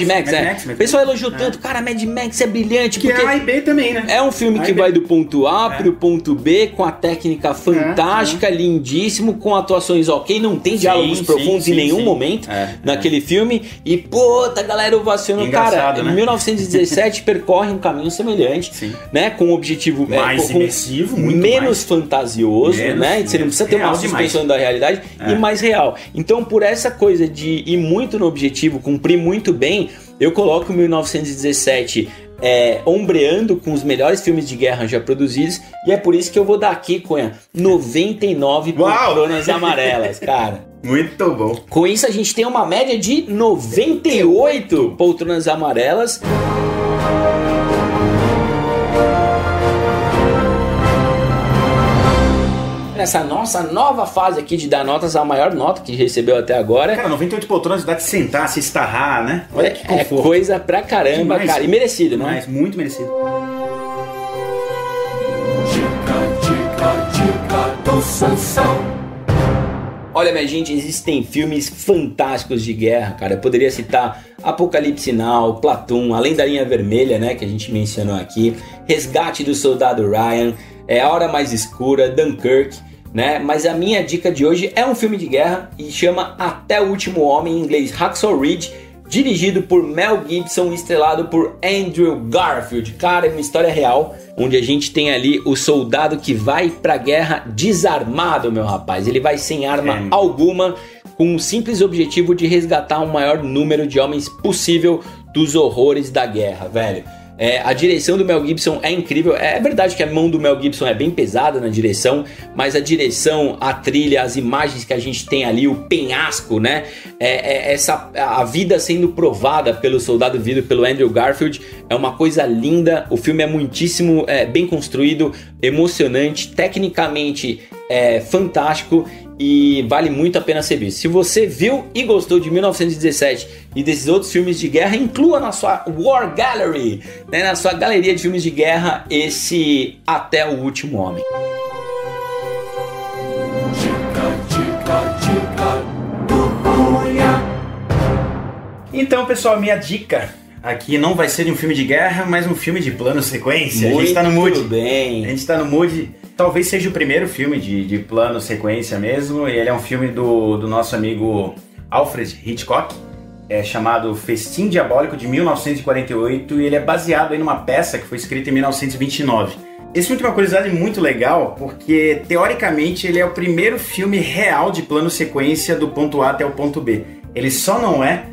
Max. O pessoal elogiou tanto, cara, Mad Max é brilhante. Que é A e B também, né? É um filme que vai do ponto A pro ponto B, com a técnica fantástica, lindíssimo, com atuações ok, não tem diálogos profundos em nenhum momento naquele filme. E, puta, galera ovacionou, cara, né? 1917 percorre um caminho semelhante, né? Com um objetivo mais imersivo, muito menos fantasioso, né? Você não precisa ter uma suspensão da realidade e mais real. Então, por essa coisa de ir muito no objetivo, cumprir muito bem, eu coloco 1917 ombreando com os melhores filmes de guerra já produzidos, e é por isso que eu vou dar aqui, Cunha, 99 poltronas amarelas, cara. Muito bom. Com isso a gente tem uma média de 98 poltronas amarelas. Nessa nossa nova fase aqui de dar notas, a maior nota que recebeu até agora. Cara, 98 poltronas dá de sentar, se estarrar, né? Olha que conforto. É coisa pra caramba, demais, cara. E merecido, né? Demais, muito merecido. Dica do Sansão. Olha, minha gente, existem filmes fantásticos de guerra, cara. Eu poderia citar Apocalipse Now, Platoon, Além da Linha Vermelha, né, que a gente mencionou aqui, Resgate do Soldado Ryan, A Hora Mais Escura, Dunkirk, né? Mas a minha dica de hoje é um filme de guerra e chama Até o Último Homem, em inglês Hacksaw Ridge, dirigido por Mel Gibson e estrelado por Andrew Garfield. Cara, é uma história real, onde a gente tem ali o soldado que vai pra guerra desarmado, meu rapaz. Ele vai sem arma alguma, com o simples objetivo de resgatar o maior número de homens possível dos horrores da guerra, velho. A direção do Mel Gibson é incrível. É verdade que a mão do Mel Gibson é bem pesada na direção, mas a direção, a trilha, as imagens que a gente tem ali, o penhasco, né? A vida sendo provada pelo soldado vivo, pelo Andrew Garfield, é uma coisa linda. O filme é muitíssimo bem construído, emocionante, tecnicamente fantástico. e vale muito a pena ser visto. Se você viu e gostou de 1917 e desses outros filmes de guerra, inclua na sua War Gallery, né, na sua galeria de filmes de guerra, esse Até o Último Homem. Então, pessoal, minha dica aqui não vai ser de um filme de guerra, mas um filme de plano sequência. Muito a gente tá no mood. bem. A gente tá no mood. Talvez seja o primeiro filme de plano sequência mesmo. E ele é um filme do nosso amigo Alfred Hitchcock, chamado Festim Diabólico, de 1948. E ele é baseado aí numa peça que foi escrita em 1929. Esse filme tem uma curiosidade muito legal, porque teoricamente ele é o primeiro filme real de plano sequência do ponto A até o ponto B. Ele só não é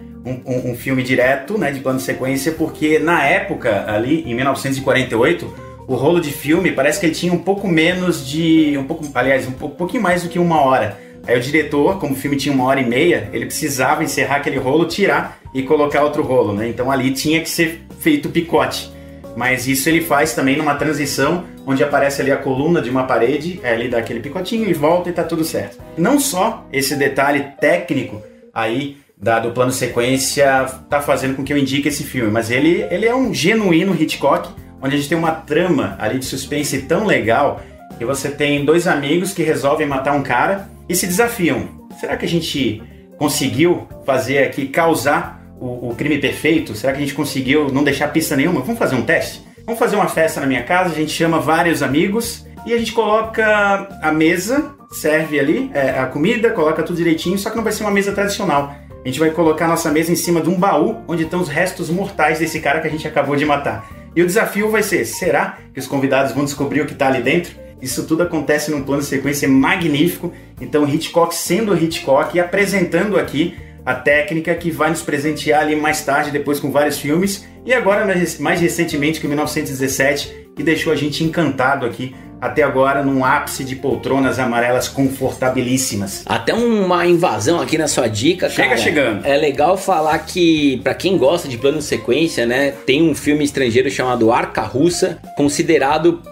um filme direto, né, de plano sequência, porque na época, ali em 1948, o rolo de filme parece que ele tinha um pouco menos de... um pouquinho mais do que 1 hora. Aí o diretor, como o filme tinha 1h30, ele precisava encerrar aquele rolo, tirar e colocar outro rolo, né? Então ali tinha que ser feito picote. Mas isso ele faz também numa transição, onde aparece ali a coluna de uma parede, ele dá aquele picotinho e volta e tá tudo certo. Não só esse detalhe técnico aí do plano sequência tá fazendo com que eu indique esse filme, mas ele é um genuíno Hitchcock, onde a gente tem uma trama ali de suspense tão legal que você tem 2 amigos que resolvem matar um cara e se desafiam. Será que a gente conseguiu fazer aqui, causar o crime perfeito? Será que a gente conseguiu não deixar pista nenhuma? Vamos fazer um teste? Vamos fazer uma festa na minha casa, a gente chama vários amigos e a gente coloca a mesa, serve ali a comida, coloca tudo direitinho, só que não vai ser uma mesa tradicional. A gente vai colocar a nossa mesa em cima de um baú onde estão os restos mortais desse cara que a gente acabou de matar. E o desafio vai ser, será que os convidados vão descobrir o que está ali dentro? Isso tudo acontece num plano de sequência magnífico. Então Hitchcock sendo Hitchcock e apresentando aqui a técnica que vai nos presentear ali mais tarde, depois com vários filmes. E agora, mais recentemente, com 1917, que deixou a gente encantado aqui, até agora, num ápice de poltronas amarelas confortabilíssimas. Até uma invasão aqui na sua dica, cara. Chega chegando. É legal falar que, pra quem gosta de plano sequência, né, tem um filme estrangeiro chamado Arca Russa, considerado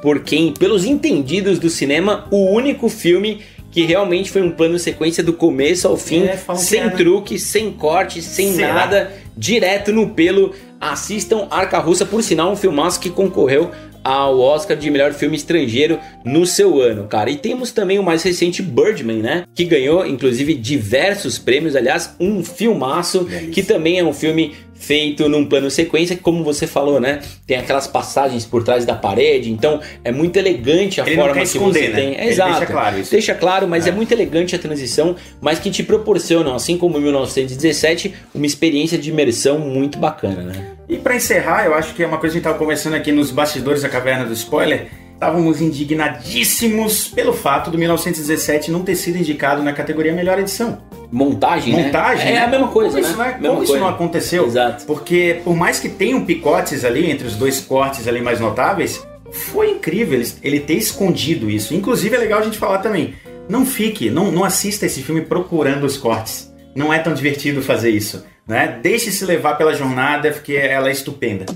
pelos entendidos do cinema, o único filme que realmente foi um plano sequência do começo ao fim, sem truque, sem corte, sem nada, direto no pelo. Assistam Arca Russa, por sinal, um filmaço que concorreu ao Oscar de melhor filme estrangeiro no seu ano, cara. E temos também o mais recente Birdman, né? Que ganhou, inclusive, diversos prêmios. Aliás, um filmaço, que também é um filme feito num plano sequência, que, como você falou, né? Tem aquelas passagens por trás da parede, então é muito elegante a forma que você tem. Né? Exato. Deixa claro isso. Deixa claro, mas é muito elegante a transição, mas que te proporcionam, assim como em 1917, uma experiência de imersão muito bacana, né? E pra encerrar, eu acho que é uma coisa que a gente tava conversando aqui nos bastidores da Caverna do Spoiler. Estávamos indignadíssimos pelo fato do 1917 não ter sido indicado na categoria Melhor Edição. Montagem, né? É a mesma coisa, Como isso não aconteceu? Exato. Porque por mais que tenham picotes ali, entre os 2 cortes ali mais notáveis, foi incrível ele ter escondido isso. Inclusive é legal a gente falar também, não assista esse filme procurando os cortes. Não é tão divertido fazer isso, né? Deixe-se levar pela jornada, porque ela é estupenda.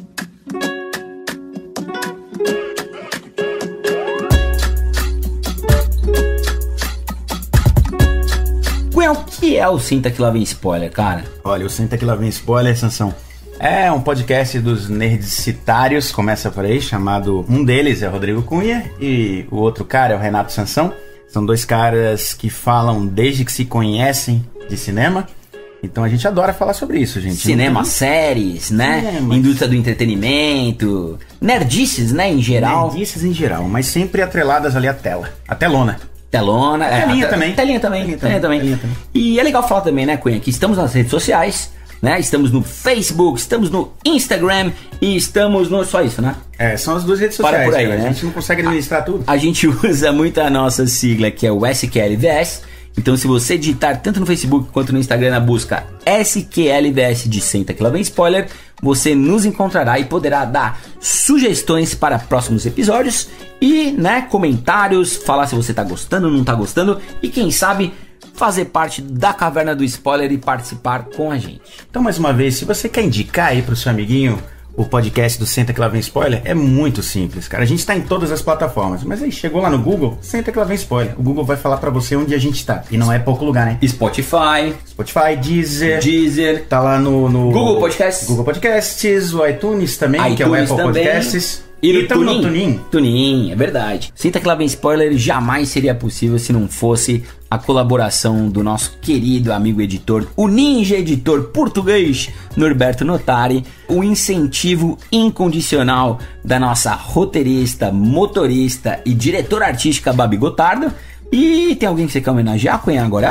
O que é o Senta Que Lá Vem Spoiler, cara? Olha, o Senta Que Lá Vem Spoiler, Sansão, é um podcast dos nerdicitários, começa por aí, chamado... Um deles é o Rodrigo Cunha e o outro cara é o Renato Sansão. São 2 caras que falam desde que se conhecem de cinema. Então a gente adora falar sobre isso, gente. Cinema, séries, né? Indústria do entretenimento, nerdices, né, em geral. Nerdices em geral, mas sempre atreladas ali à tela. A telona. Telinha também. E é legal falar também, né, Cunha, que estamos nas redes sociais, né? Estamos no Facebook, estamos no Instagram e estamos no... Só isso, né? São as 2 redes sociais. Por aí, né? A gente não consegue administrar tudo. A gente usa muito a nossa sigla, que é o SQLVS. Então, se você digitar tanto no Facebook quanto no Instagram na busca SQLVS de Senta Que Lá Vem Spoiler, você nos encontrará e poderá dar sugestões para próximos episódios e, né, comentários, falar se você tá gostando ou não tá gostando e, quem sabe, fazer parte da Caverna do Spoiler e participar com a gente. Então, mais uma vez, se você quer indicar aí pro seu amiguinho o podcast do Senta Que Lá Vem Spoiler é muito simples, cara. A gente tá em todas as plataformas, mas aí chegou lá no Google, Senta Que Lá Vem Spoiler. O Google vai falar pra você onde a gente tá. E não é pouco lugar, né? Spotify, Deezer. Tá lá no Google Podcasts. Google Podcasts, o iTunes também, que é o Apple também. Podcasts. E no Tunin. Tunin, é verdade. Senta Que Lá Vem Spoiler jamais seria possível se não fosse a colaboração do nosso querido amigo editor, o ninja editor português Norberto Notari, o incentivo incondicional da nossa roteirista, motorista e diretora artística Babi Gotardo. E tem alguém que você quer homenagear, Cunha, agora?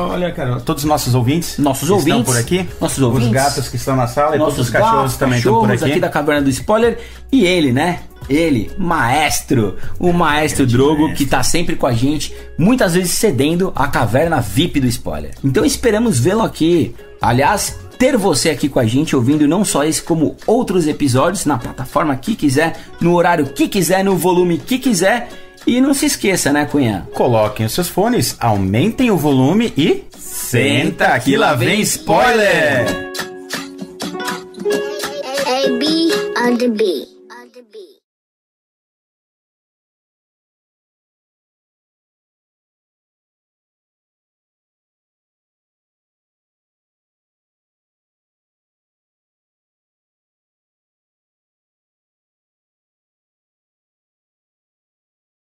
Olha, cara, todos os nossos ouvintes. Nossos ouvintes. Estão por aqui. Nossos ouvintes. Os gatos que estão na sala e todos os gatos, cachorros também estão por aqui. Aqui da Caverna do Spoiler. E ele, né? Ele, maestro, o maestro Drogo, que tá sempre com a gente, muitas vezes cedendo a caverna VIP do Spoiler. Então esperamos vê-lo aqui. Aliás, ter você aqui com a gente, ouvindo não só esse, como outros episódios, na plataforma que quiser, no horário que quiser, no volume que quiser. E não se esqueça, né, Cunha? Coloquem os seus fones, aumentem o volume e... Senta que lá vem spoiler! A, B on the beat.